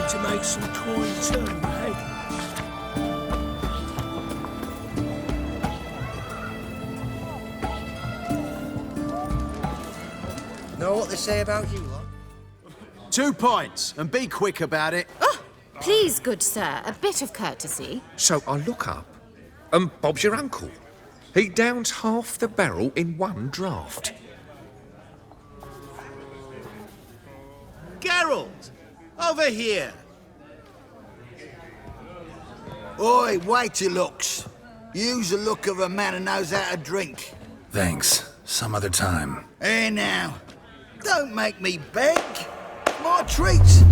need to make some coin turn my head. Know what they say about you lot? 2 pints, and be quick about it. Oh, please, good sir, a bit of courtesy. So I look up, and Bob's your uncle. He downs half the barrel in one draught. Geralt! Over here! Oi, wait your looks. Use the look of a man who knows how to drink. Thanks. Some other time. Here now. Don't make me beg. More treats.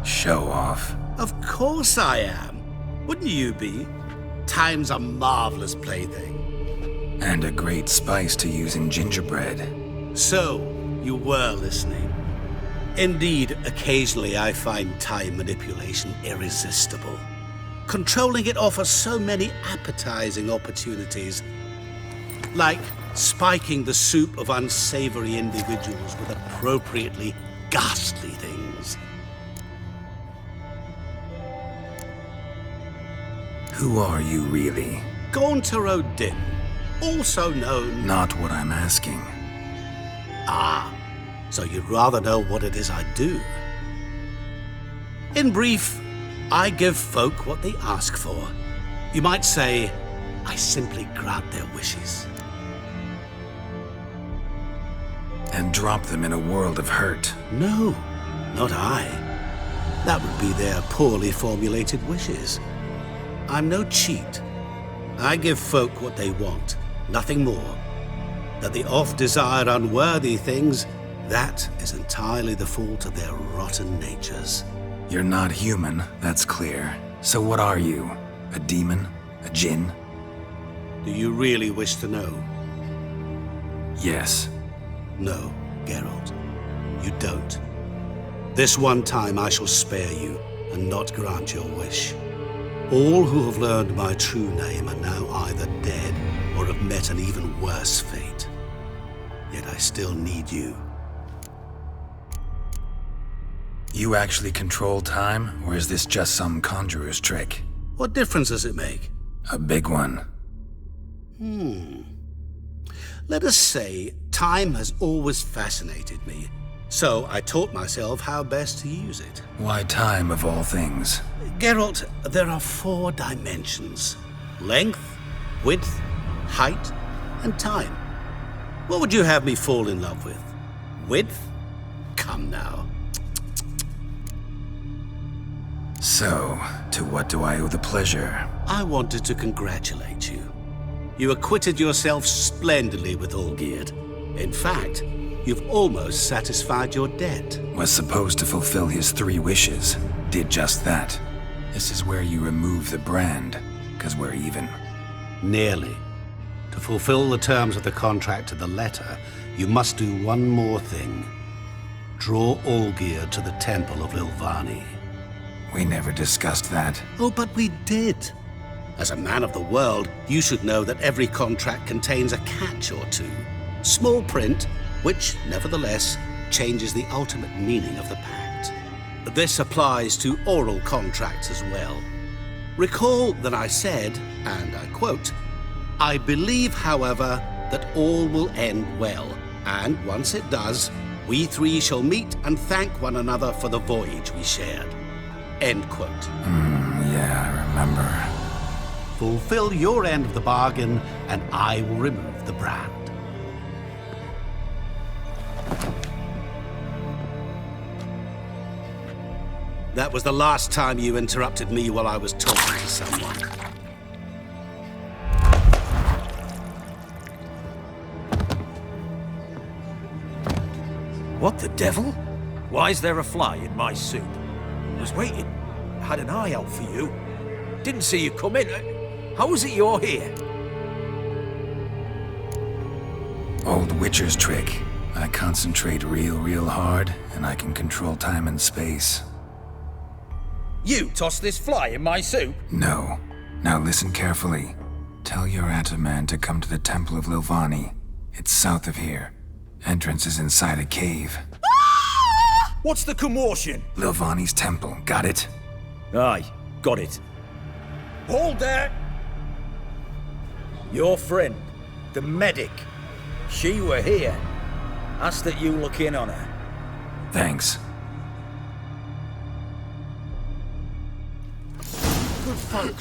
Show off. Of course I am. Wouldn't you be? Time's a marvelous plaything. And a great spice to use in gingerbread. So, you were listening. Indeed, occasionally I find time manipulation irresistible. Controlling it offers so many appetizing opportunities. Like spiking the soup of unsavory individuals with appropriately ghastly things. Who are you really? Gaunter O'Din, also known... Not what I'm asking. Ah, so you'd rather know what it is I do. In brief, I give folk what they ask for. You might say, I simply grant their wishes. And drop them in a world of hurt. No, not I. That would be their poorly formulated wishes. I'm no cheat. I give folk what they want, nothing more. That they oft desire unworthy things, that is entirely the fault of their rotten natures. You're not human, that's clear. So what are you? A demon? A djinn? Do you really wish to know? Yes. No, Geralt, you don't. This one time I shall spare you and not grant your wish. All who have learned my true name are now either dead or have met an even worse fate. Yet I still need you. You actually control time, or is this just some conjurer's trick? What difference does it make? A big one. Let us say time has always fascinated me, so I taught myself how best to use it. Why time of all things? Geralt, there are 4 dimensions. Length, width, height, and time. What would you have me fall in love with? Width? Come now. So, to what do I owe the pleasure? I wanted to congratulate you. You acquitted yourself splendidly with Olgierd. In fact, you've almost satisfied your debt. Was supposed to fulfill his 3 wishes. Did just that. This is where you remove the brand, 'cause we're even. Nearly. To fulfill the terms of the contract to the letter, you must do one more thing. Draw Olgierd to the Temple of Lilvani. We never discussed that. Oh, but we did. As a man of the world, you should know that every contract contains a catch or two. Small print, which, nevertheless, changes the ultimate meaning of the pact. This applies to oral contracts as well. Recall that I said, and I quote, "I believe, however, that all will end well, and once it does, we 3 shall meet and thank one another for the voyage we shared." End quote. Yeah, I remember. Fulfill your end of the bargain, and I will remove the brand. That was the last time you interrupted me while I was talking to someone. What the devil? Why is there a fly in my soup? I was waiting. I had an eye out for you. Didn't see you come in. How is it you're here? Old Witcher's trick. I concentrate real hard, and I can control time and space. You tossed this fly in my soup? No. Now listen carefully. Tell your Ataman to come to the Temple of Lilvani. It's south of here. Entrance is inside a cave. What's the commotion? Lilvani's temple, got it? Aye, got it. Hold there! Your friend, the medic, she were here. Ask that you look in on her. Thanks.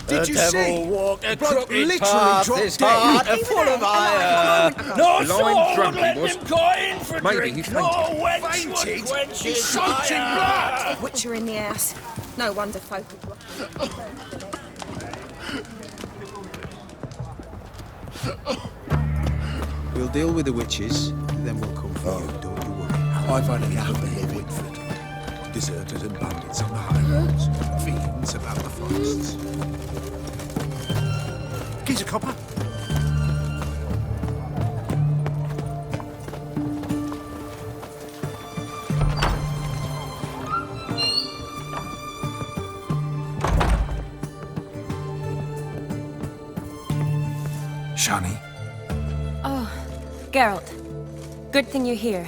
Did you see? walked a Bloke crooked literally path, dropped his dead. heart full of iron. No Blind sword drunk would let he was. him go in for Maybe drink. he fainted. No wench would Fainted? quench He's his soaked in fire. blood. Butcher in the ass. No wonder folk. We'll deal with the witches, then we'll come for you, don't you worry. I've had enough of here, Whitford. Deserters and bandits on the high roads, fiends about the forests. Geezer copper. Shani, Oh, Geralt. Good thing you're here.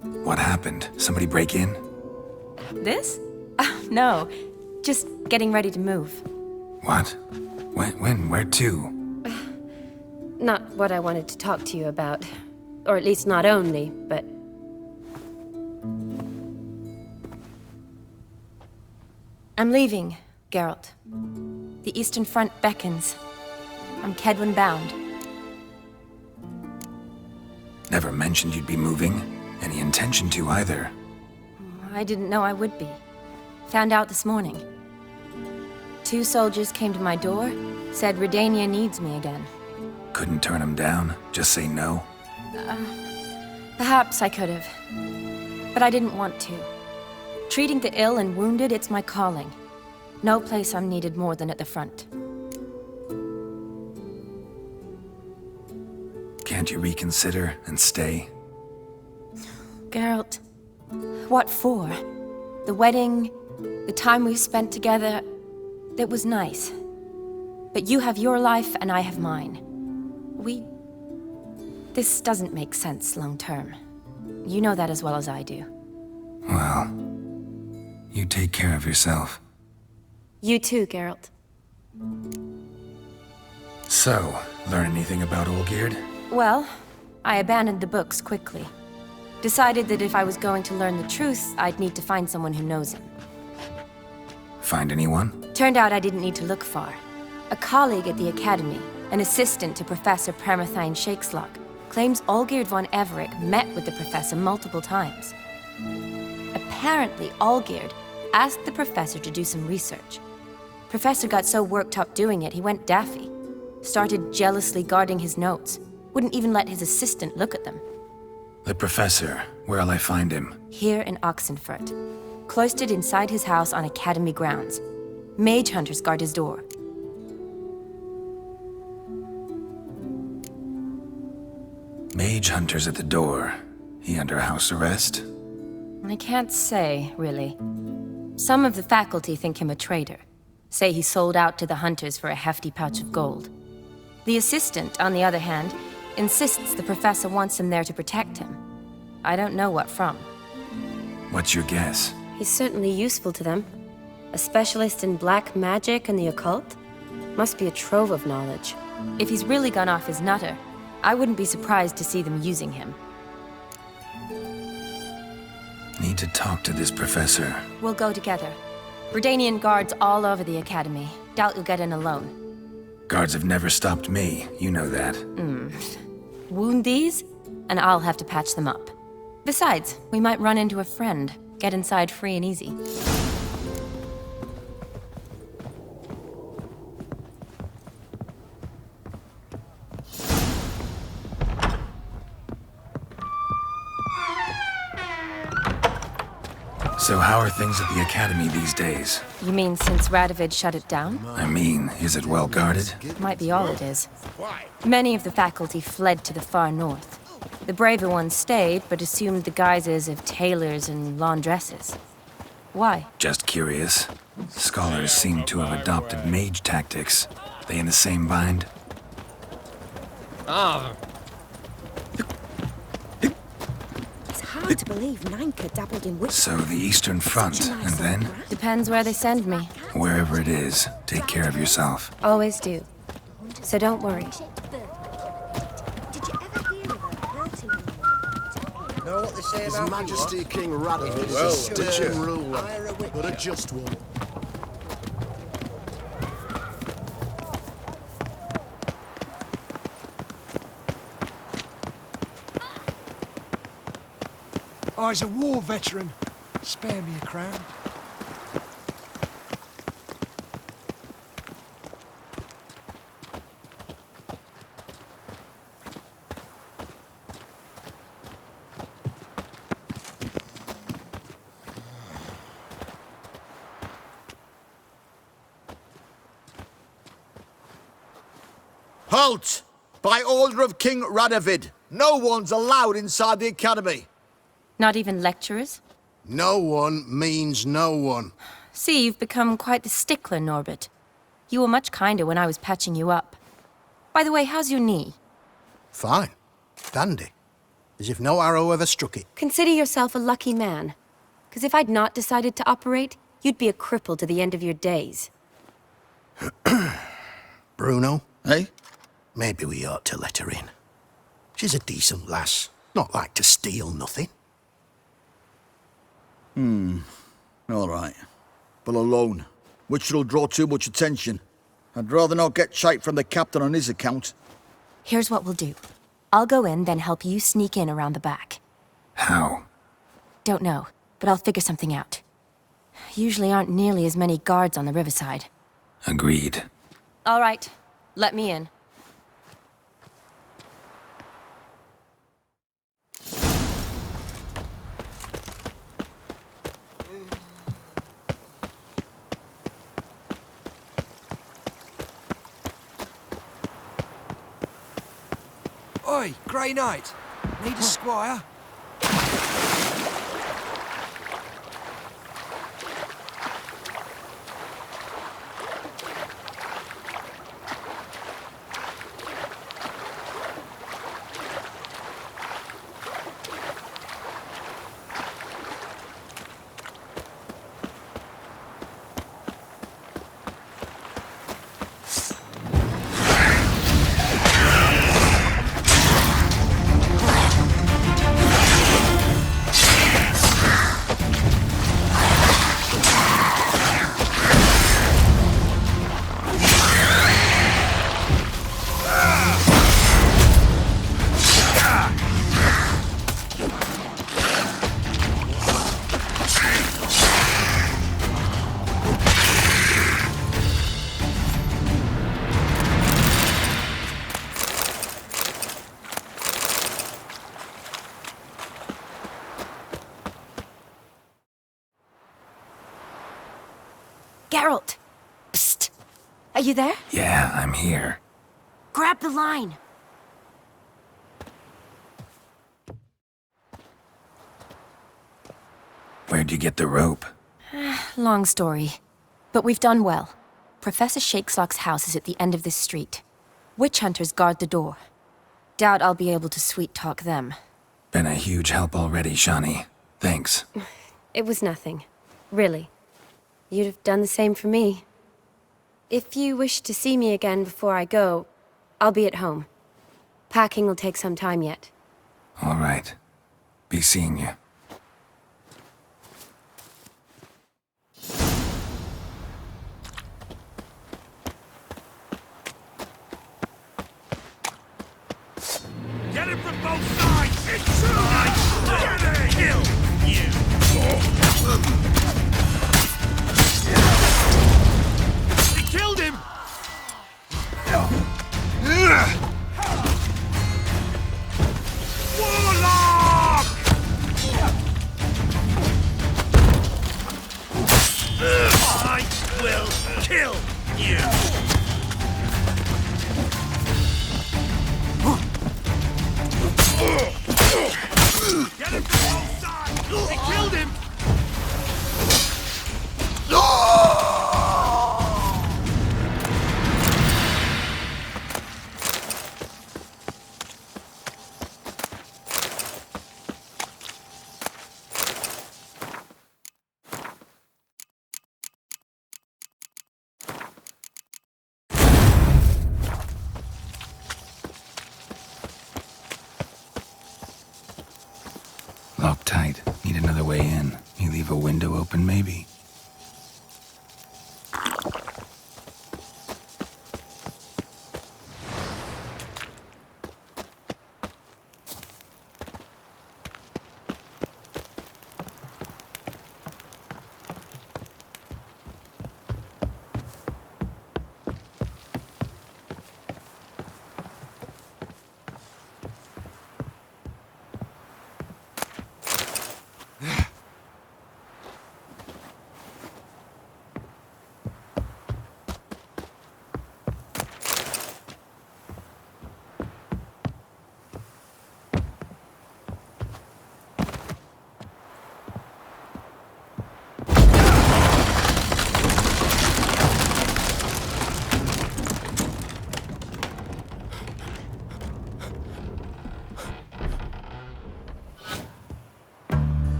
what happened? Somebody break in? This? No. Just getting ready to move. What? When? Where to? Not what I wanted to talk to you about. Or at least not only, but... I'm leaving, Geralt. The Eastern Front beckons. I'm Kedwin bound. Never mentioned you'd be moving. Any intention to either. I didn't know I would be. Found out this morning. 2 soldiers came to my door, said Redania needs me again. Couldn't turn him down? Just say no? Perhaps I could have. But I didn't want to. Treating the ill and wounded, it's my calling. No place I'm needed more than at the front. Can't you reconsider and stay? Geralt, what for? The wedding, the time we've spent together, it was nice. But you have your life and I have mine. This doesn't make sense long term. You know that as well as I do. Well, you take care of yourself. You too, Geralt. So, learn anything about Olgierd? Well, I abandoned the books quickly. Decided that if I was going to learn the truth, I'd need to find someone who knows him. Find anyone? Turned out I didn't need to look far. A colleague at the Academy, an assistant to Professor Permathine Shakeslok, claims Olgierd von Everec met with the professor multiple times. Apparently, Olgierd asked the professor to do some research. Professor got so worked up doing it, he went daffy. Started jealously guarding his notes. Wouldn't even let his assistant look at them. The professor. Where'll I find him? Here in Oxenfurt. Cloistered inside his house on Academy grounds. Mage hunters guard his door. Mage hunters at the door. He under house arrest? I can't say, really. Some of the faculty think him a traitor. Say he sold out to the hunters for a hefty pouch of gold. The assistant, on the other hand, insists the professor wants him there to protect him. I don't know what from. What's your guess? He's certainly useful to them. A specialist in black magic and the occult? Must be a trove of knowledge. If he's really gone off his nutter, I wouldn't be surprised to see them using him. Need to talk to this professor. We'll go together. Redanian guards all over the Academy. Doubt you'll get in alone. Guards have never stopped me, you know that. Wound these, and I'll have to patch them up. Besides, we might run into a friend. Get inside free and easy. So how are things at the Academy these days? You mean since Radovid shut it down? I mean, is it well guarded? Might be all it is. Many of the faculty fled to the far north. The braver ones stayed, but assumed the guises of tailors and laundresses. Why? Just curious. Scholars seem to have adopted mage tactics. They in the same bind? It's hard to believe Nanka dabbled in witchcraft. So the Eastern Front, and then? Depends where they send me. Wherever it is, take care of yourself. Always do. So don't worry. Did you ever hear of a hurting woman? Know what they say His about Majesty King Radovid is Well, a stern ruler, Hire a witcher. but a just one. I's a war veteran. Spare me a crown. Halt! By order of King Radovid, no one's allowed inside the Academy. Not even lecturers? No one means no one. See, you've become quite the stickler, Norbert. You were much kinder when I was patching you up. By the way, how's your knee? Fine. Dandy. As if no arrow ever struck it. Consider yourself a lucky man. Because if I'd not decided to operate, you'd be a cripple to the end of your days. Bruno, eh? Maybe we ought to let her in. She's a decent lass. Not like to steal nothing. All right. But alone, which will draw too much attention. I'd rather not get shite from the captain on his account. Here's what we'll do. I'll go in, then help you sneak in around the back. How? Don't know, but I'll figure something out. Usually aren't nearly as many guards on the riverside. Agreed. All right, let me in. Oi, Grey Knight. Need a squire? Geralt! Psst! Are you there? Yeah, I'm here. Grab the line! Where'd you get the rope? Long story. But we've done well. Professor Shakeslock's house is at the end of this street. Witch hunters guard the door. Doubt I'll be able to sweet-talk them. Been a huge help already, Shani. Thanks. It was nothing. Really. You'd have done the same for me. If you wish to see me again before I go, I'll be at home. Packing will take some time yet. All right. Be seeing you. Get him from both sides! Inside! Kill you! He killed him! Warlock! Locked tight. Need another way in. You leave a window open, maybe?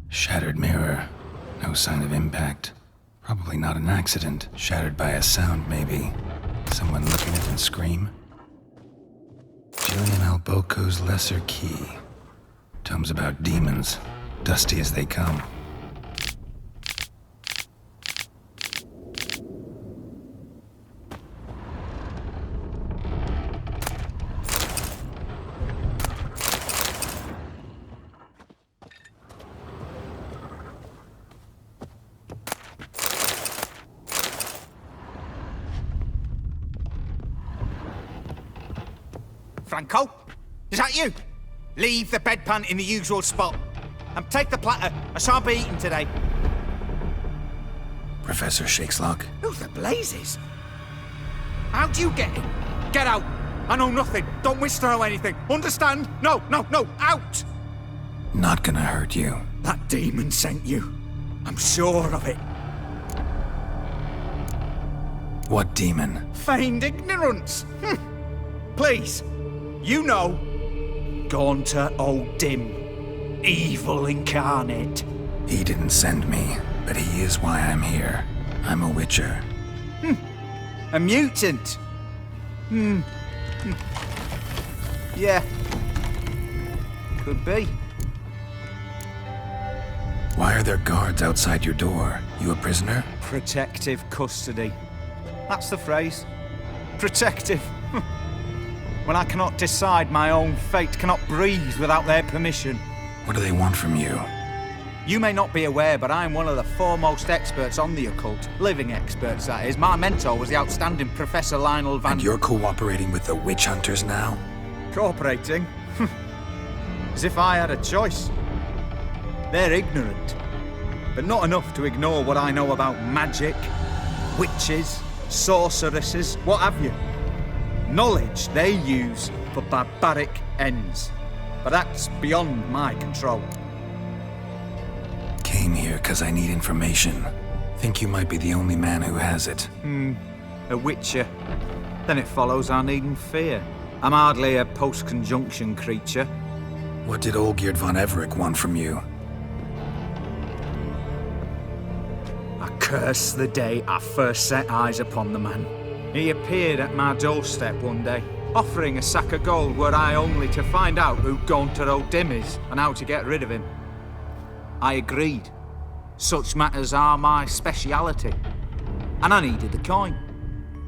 Shattered mirror. No sign of impact. Probably not an accident. Shattered by a sound, maybe. Someone look at it and scream. Julian Alboco's Lesser Key. Tomes about demons. Dusty as they come. Franco? Is that you? Leave the bedpan in the usual spot. And take the platter. I shan't be eating today. Professor Shakeslock? Who the blazes? How do you get in? Get out. I know nothing. Don't wish to know anything. Understand? No, out! Not gonna hurt you. That demon sent you. I'm sure of it. What demon? Feigned ignorance. Please. You know, Gaunter O'Dim, evil incarnate. He didn't send me, but he is why I'm here. I'm a witcher. A mutant. Yeah. Could be. Why are there guards outside your door? You a prisoner? Protective custody. That's the phrase. Protective. When I cannot decide my own fate, cannot breathe without their permission. What do they want from you? You may not be aware, but I'm one of the foremost experts on the occult. Living experts, that is. My mentor was the outstanding Professor Lionel Van... And you're cooperating with the witch hunters now? Cooperating? As if I had a choice. They're ignorant, but not enough to ignore what I know about magic, witches, sorceresses, what have you. Knowledge they use for barbaric ends. But that's beyond my control. Came here because I need information. Think you might be the only man who has it. A witcher. Then it follows I needn't fear. I'm hardly a post-conjunction creature. What did Olgierd von Everec want from you? I curse the day I first set eyes upon the man. He appeared at my doorstep one day, offering a sack of gold were I only to find out who Gaunter O'Dim is and how to get rid of him. I agreed. Such matters are my speciality. And I needed the coin.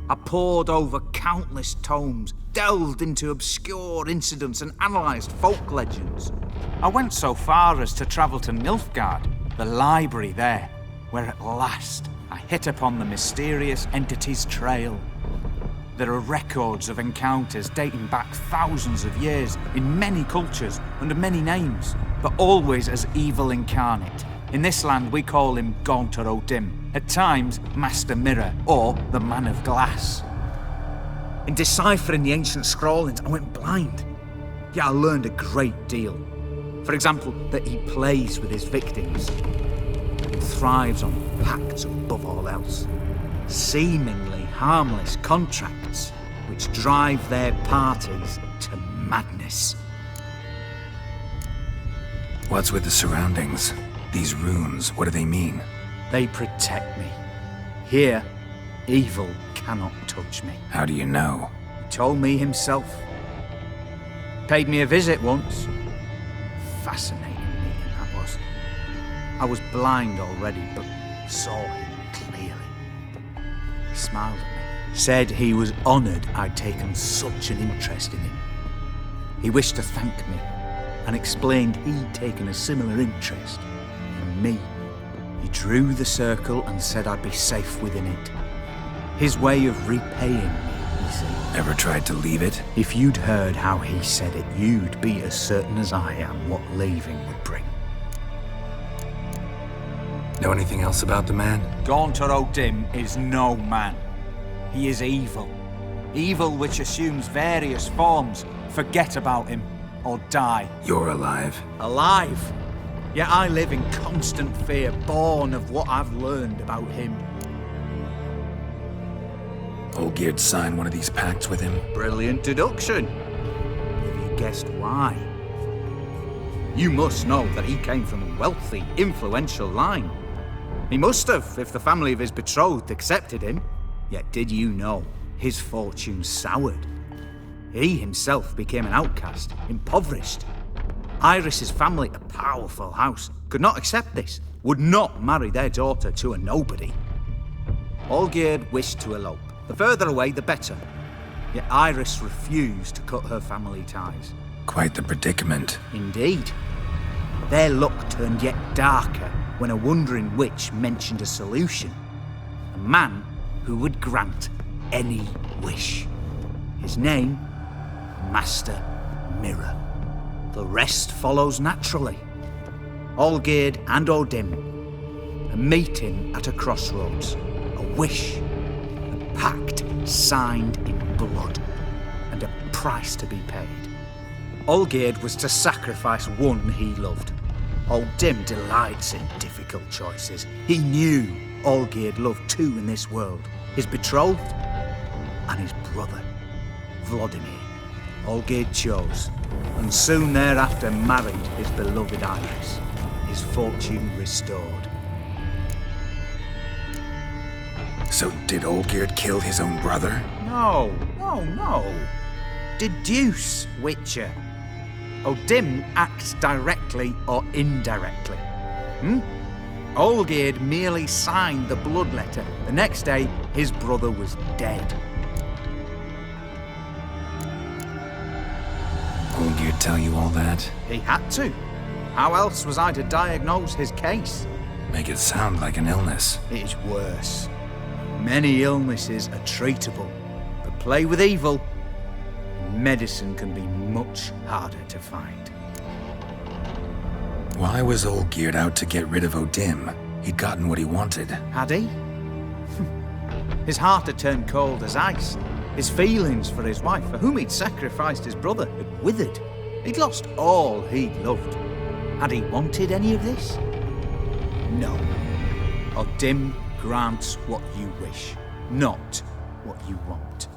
I pored over countless tomes, delved into obscure incidents and analysed folk legends. I went so far as to travel to Nilfgaard, the library there, where at last I hit upon the mysterious entity's trail. There are records of encounters dating back thousands of years in many cultures under many names, but always as evil incarnate. In this land we call him Gaunter O'Dim, at times Master Mirror or the Man of Glass. In deciphering the ancient scrawlings, I went blind. Yet I learned a great deal. For example, that he plays with his victims and thrives on pacts above all else. Seemingly harmless contracts which drive their parties to madness. What's with the surroundings? These runes, what do they mean? They protect me. Here, evil cannot touch me. How do you know? He told me himself. Paid me a visit once. Fascinating meeting that was. I was blind already, but saw him clearly. He smiled at me. Said he was honoured I'd taken such an interest in him. He wished to thank me and explained he'd taken a similar interest in me. He drew the circle and said I'd be safe within it. His way of repaying me, you see. Ever tried to leave it? If you'd heard how he said it, you'd be as certain as I am what leaving would bring. Know anything else about the man? Gaunter O'Dim is no man. He is evil. Evil which assumes various forms. Forget about him, or die. You're alive. Alive? Yet I live in constant fear, born of what I've learned about him. Olgierd signed one of these pacts with him? Brilliant deduction. Have you guessed why? You must know that he came from a wealthy, influential line. He must have, if the family of his betrothed accepted him. Yet did you know his fortune soured? He himself became an outcast, impoverished. Iris's family, a powerful house, could not accept this, would not marry their daughter to a nobody. Olgierd wished to elope. The further away, the better. Yet Iris refused to cut her family ties. Quite the predicament. Indeed. Their luck turned yet darker when a wandering witch mentioned a solution. A man who would grant any wish. His name, Master Mirror. The rest follows naturally. Olgierd and O'Dim, a meeting at a crossroads, a wish, a pact signed in blood, and a price to be paid. Olgierd was to sacrifice one he loved. O'Dim delights in difficult choices. He knew Olgierd loved two in this world, his betrothed and his brother, Vladimir. Olgierd chose, and soon thereafter married his beloved Iris, his fortune restored. So did Olgierd kill his own brother? No. Deduce, Witcher. O'Dim acts directly or indirectly. Olgierd merely signed the blood letter. The next day, his brother was dead. Olgierd tell you all that? He had to. How else was I to diagnose his case? Make it sound like an illness. It is worse. Many illnesses are treatable, but play with evil, medicine can be much harder to find. Why was Olgierd out to get rid of O'Dim? He'd gotten what he wanted. Had he? His heart had turned cold as ice. His feelings for his wife, for whom he'd sacrificed his brother, had withered. He'd lost all he'd loved. Had he wanted any of this? No. O'Dim grants what you wish, not what you want.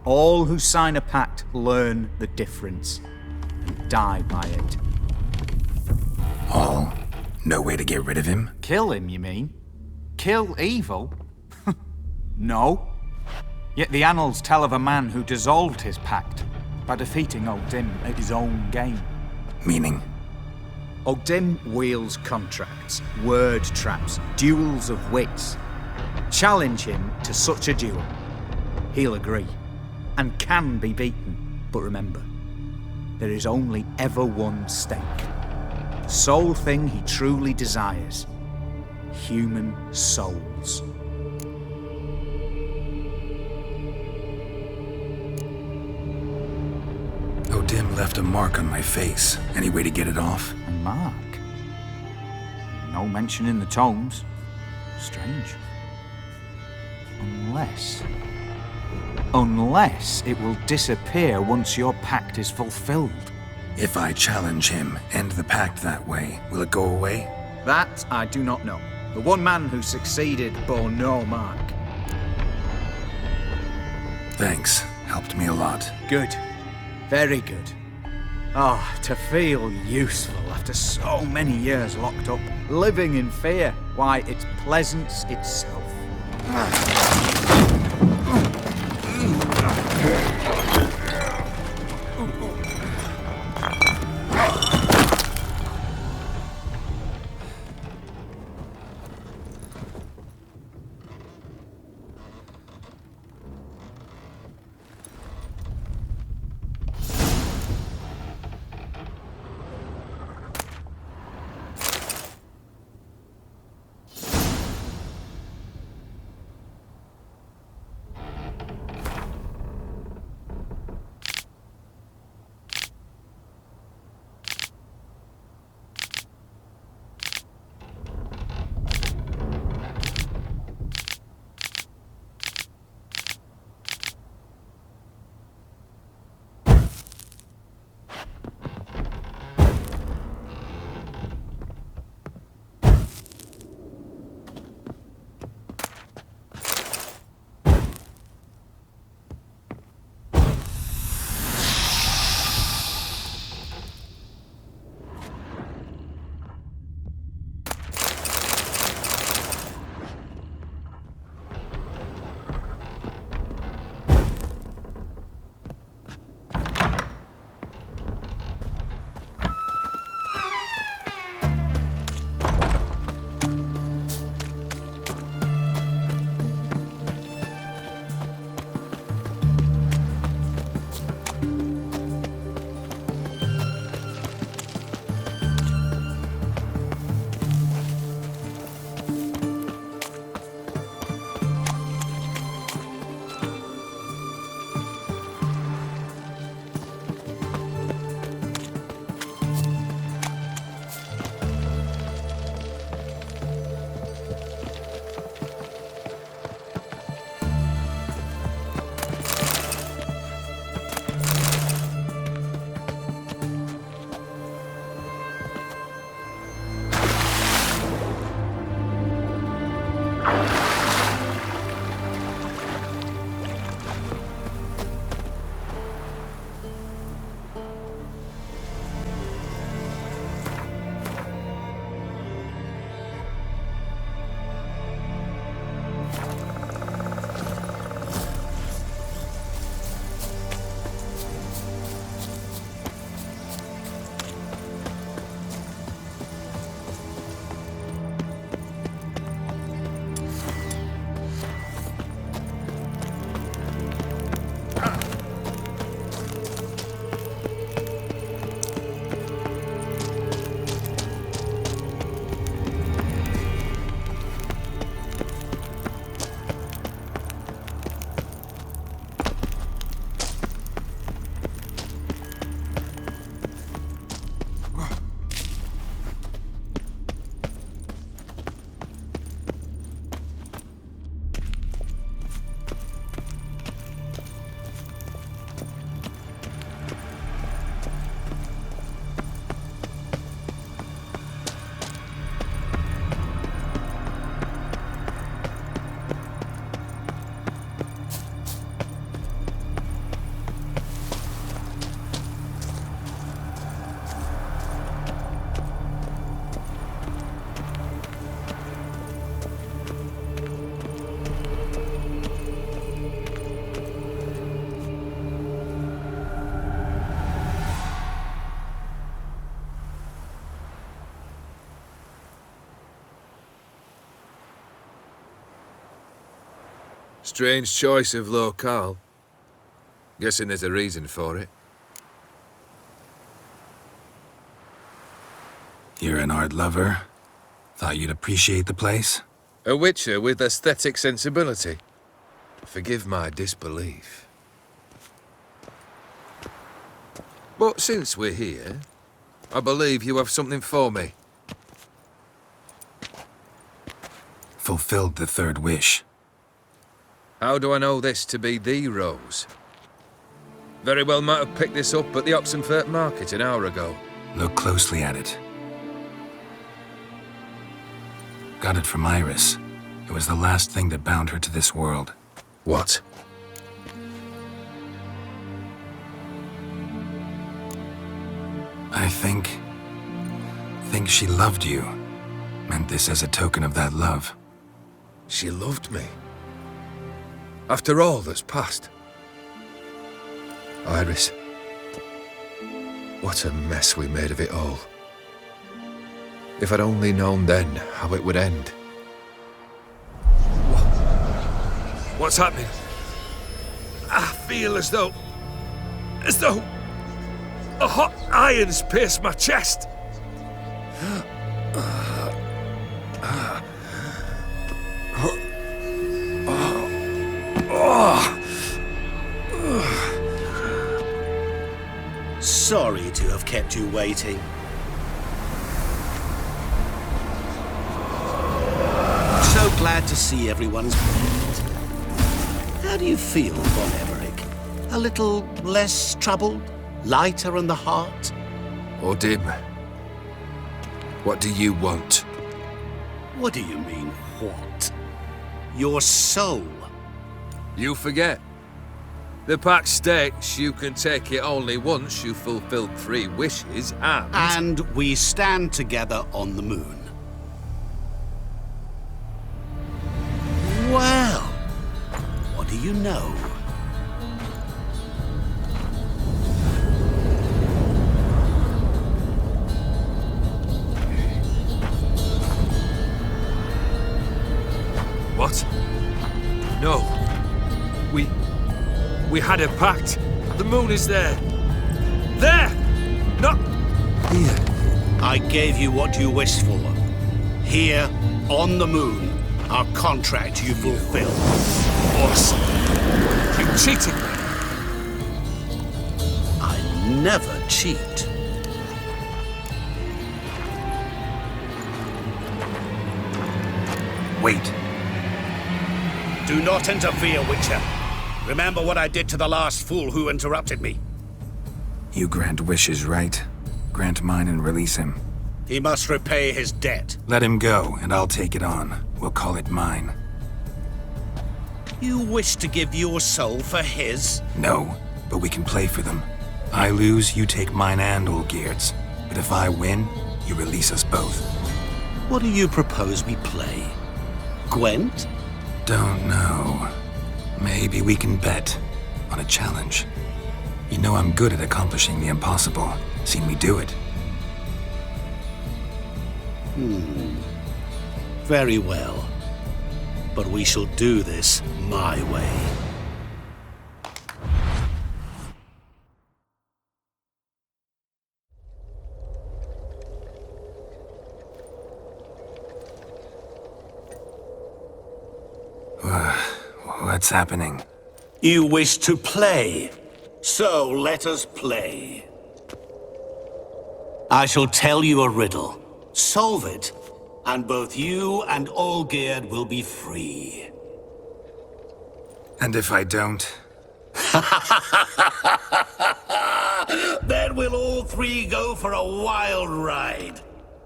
All who sign a pact learn the difference and die by it. All? No way to get rid of him? Kill him, you mean? Kill evil? No. Yet the annals tell of a man who dissolved his pact by defeating O'Dim at his own game. Meaning? O'Dim wields contracts, word traps, duels of wits. Challenge him to such a duel. He'll agree, and can be beaten. But remember, there is only ever one stake. The sole thing he truly desires. Human souls. O'Dim left a mark on my face. Any way to get it off? A mark? No mention in the tomes. Strange. Unless it will disappear once your pact is fulfilled. If I challenge him, end the pact that way, will it go away? That I do not know. The one man who succeeded bore no mark. Thanks. Helped me a lot. Good. Very good. Oh, to feel useful after so many years locked up, living in fear. Why, it's pleasance itself. Strange choice of locale. Guessing there's a reason for it. You're an art lover. Thought you'd appreciate the place? A witcher with aesthetic sensibility. Forgive my disbelief. But since we're here, I believe you have something for me. Fulfilled the third wish. How do I know this to be the rose? Very well might have picked this up at the Oxenfurt market an hour ago. Look closely at it. Got it from Iris. It was the last thing that bound her to this world. What? I think she loved you. Meant this as a token of that love. She loved me. After all that's passed. Iris. What a mess we made of it all. If I'd only known then how it would end. What's happening? I feel as though a hot iron's pierced my chest. Sorry to have kept you waiting. So glad to see everyone's pleased. How do you feel, Von Emmerich? A little less troubled? Lighter in the heart? Odim, what do you want? What do you mean, what? Your soul. You forget. The pact states you can take it only once you've fulfilled 3 wishes and... And we stand together on the moon. Well, what do you know? What? No. We had a pact. The moon is there. There! Not here. I gave you what you wished for. Here, on the moon, our contract you fulfilled. Awesome. You cheated me. I never cheat. Wait. Do not interfere, Witcher. Remember what I did to the last fool who interrupted me. You grant wishes, right? Grant mine and release him. He must repay his debt. Let him go, and I'll take it on. We'll call it mine. You wish to give your soul for his? No, but we can play for them. I lose, you take mine and Olgierd's. But if I win, you release us both. What do you propose we play? Gwent? Don't know. Maybe we can bet on a challenge. You know I'm good at accomplishing the impossible. Seen me do it. Very well. But we shall do this my way. What's happening? You wish to play, so let us play. I shall tell you a riddle. Solve it, and both you and Olgierd will be free. And if I don't? Then we'll all 3 go for a wild ride.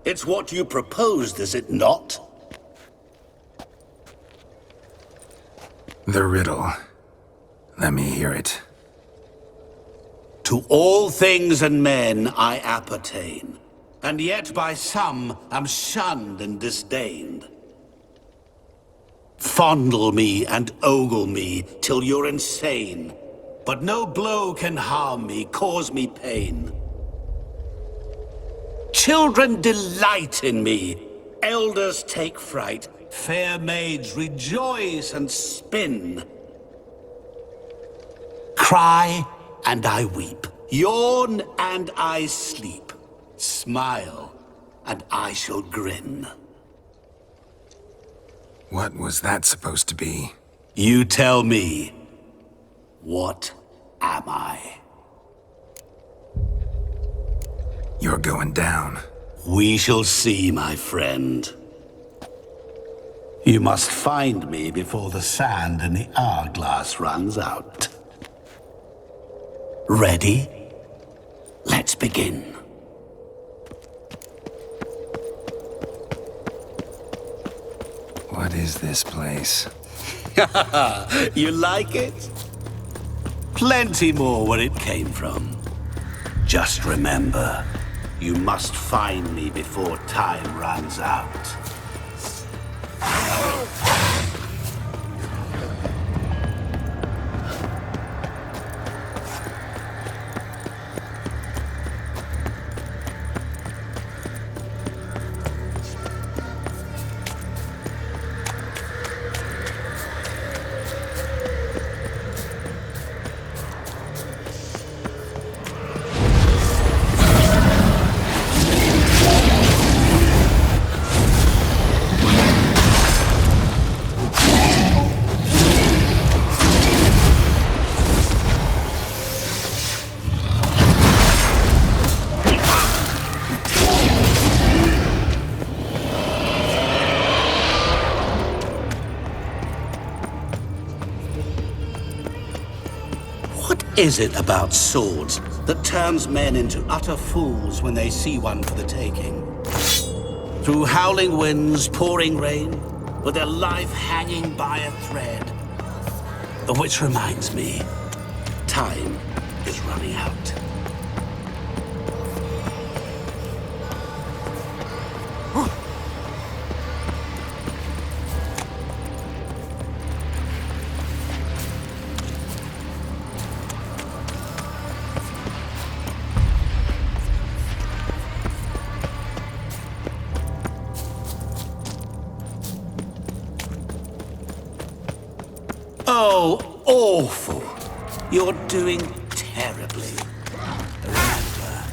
It's what you proposed, is it not? The riddle. Let me hear it. To all things and men I appertain, and yet by some am shunned and disdained. Fondle me and ogle me till you're insane, but no blow can harm me, cause me pain. Children delight in me, elders take fright, fair maids rejoice and spin. Cry and I weep, yawn and I sleep, smile and I shall grin. What was that supposed to be? You tell me, what am I? You're going down. We shall see, my friend. You must find me before the sand in the hourglass runs out. Ready? Let's begin. What is this place? You like it? Plenty more where it came from. Just remember, You must find me before time runs out. What is it about swords that turns men into utter fools when they see one for the taking? Through howling winds, pouring rain, with their life hanging by a thread. Which reminds me, time is running out. Oh, awful. You're doing terribly. Remember,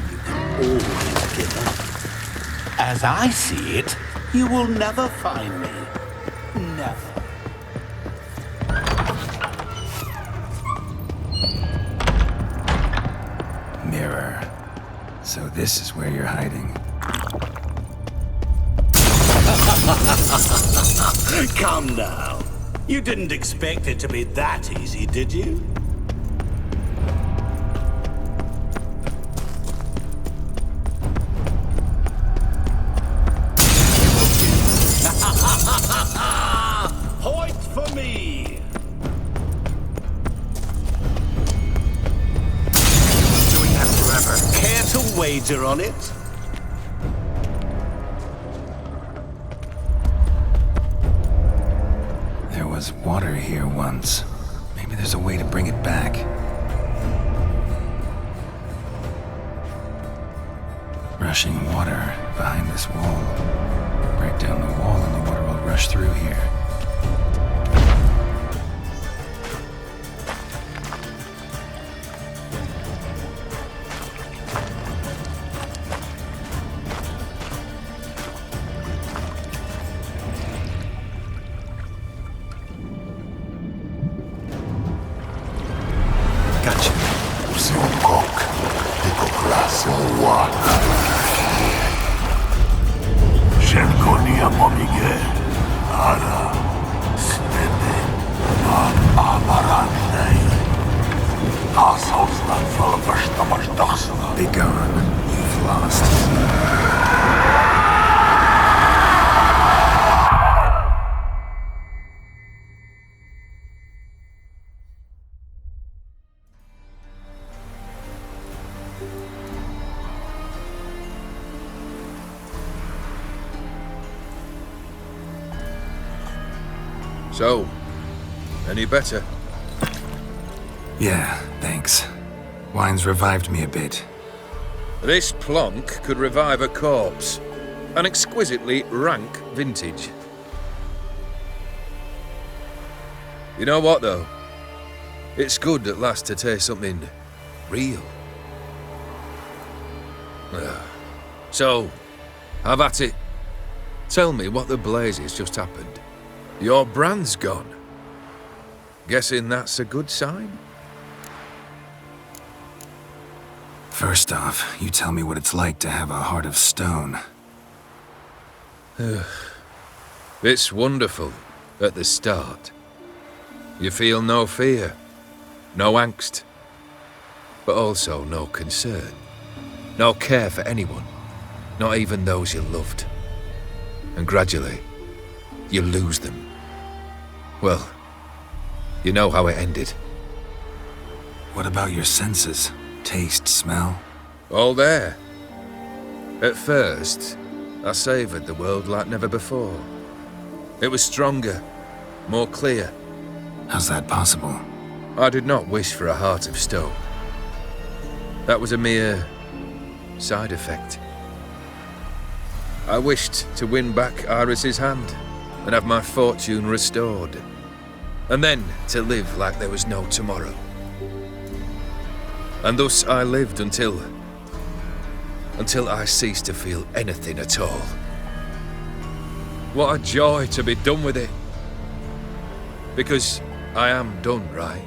you can always give up. As I see it, you will never find me. Never. Mirror. So this is where you're hiding. Come now. You didn't expect it to be that easy, did you? Point for me! Doing that forever. Care to wager on it? There was water here once. Maybe there's a way to bring it back. Rushing water behind this wall. Break down the wall and the water will rush through here. Be gone. You've lost. So, any better? Yeah, thanks. Wine's revived me a bit. This plonk could revive a corpse. An exquisitely rank vintage. You know what, though? It's good at last to taste something real. So, have at it. Tell me what the blazes just happened. Your brand's gone. Guessing that's a good sign? First off, you tell me what it's like to have a heart of stone. It's wonderful at the start. You feel no fear, no angst, but also no concern, no care for anyone, not even those you loved. And gradually, you lose them. Well, you know how it ended. What about your senses? Taste, smell? All there. At first, I savoured the world like never before. It was stronger, more clear. How's that possible? I did not wish for a heart of stone. That was a mere side effect. I wished to win back Iris's hand and have my fortune restored. And then to live like there was no tomorrow. And thus I lived until I ceased to feel anything at all. What a joy to be done with it. Because I am done, right?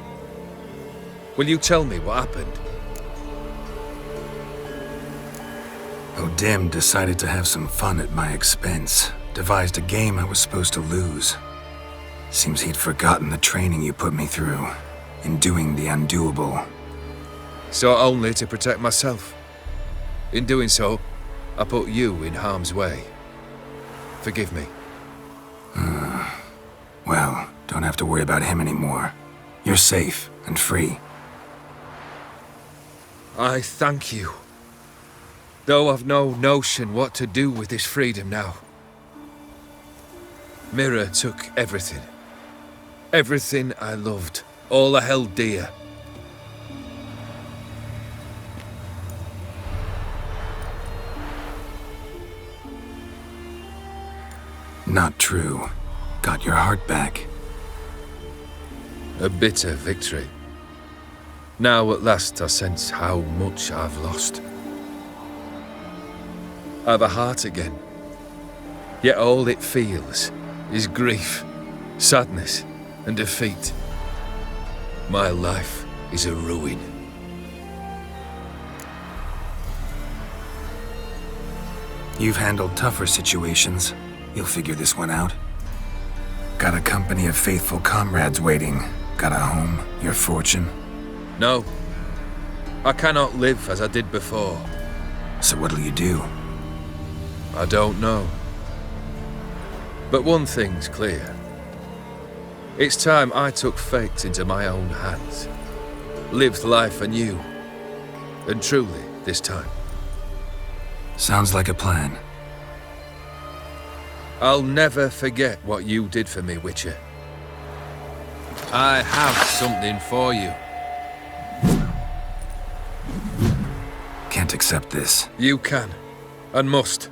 Will you tell me what happened? O'Dim decided to have some fun at my expense. Devised a game I was supposed to lose. Seems he'd forgotten the training you put me through in doing the undoable. So only to protect myself. In doing so, I put you in harm's way. Forgive me. Well, don't have to worry about him anymore. You're safe and free. I thank you. Though I've no notion what to do with this freedom now. Mira took everything. Everything I loved. All I held dear. Not true. Got your heart back. A bitter victory. Now at last I sense how much I've lost. I've a heart again. Yet all it feels is grief, sadness, and defeat. My life is a ruin. You've handled tougher situations. You'll figure this one out. Got a company of faithful comrades waiting. Got a home, your fortune. No. I cannot live as I did before. So what'll you do? I don't know. But one thing's clear. It's time I took fate into my own hands. Lived life anew. And truly, this time. Sounds like a plan. I'll never forget what you did for me, Witcher. I have something for you. Can't accept this. You can, and must.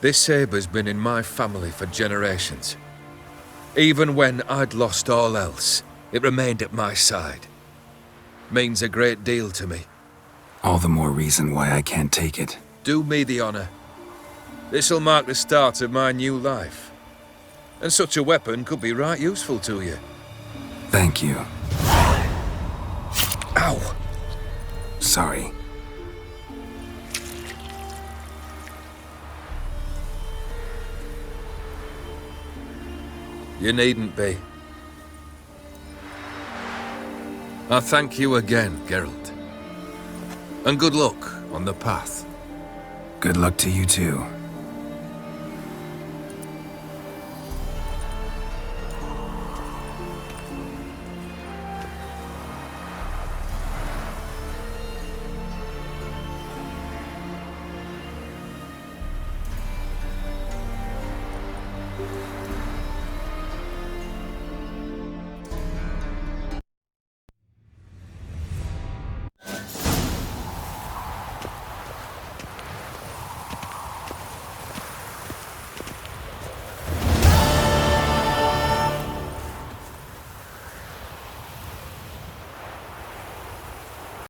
This sabre's been in my family for generations. Even when I'd lost all else, it remained at my side. Means a great deal to me. All the more reason why I can't take it. Do me the honor. This'll mark the start of my new life. And such a weapon could be right useful to you. Thank you. Ow! Sorry. You needn't be. I thank you again, Geralt. And good luck on the path. Good luck to you too.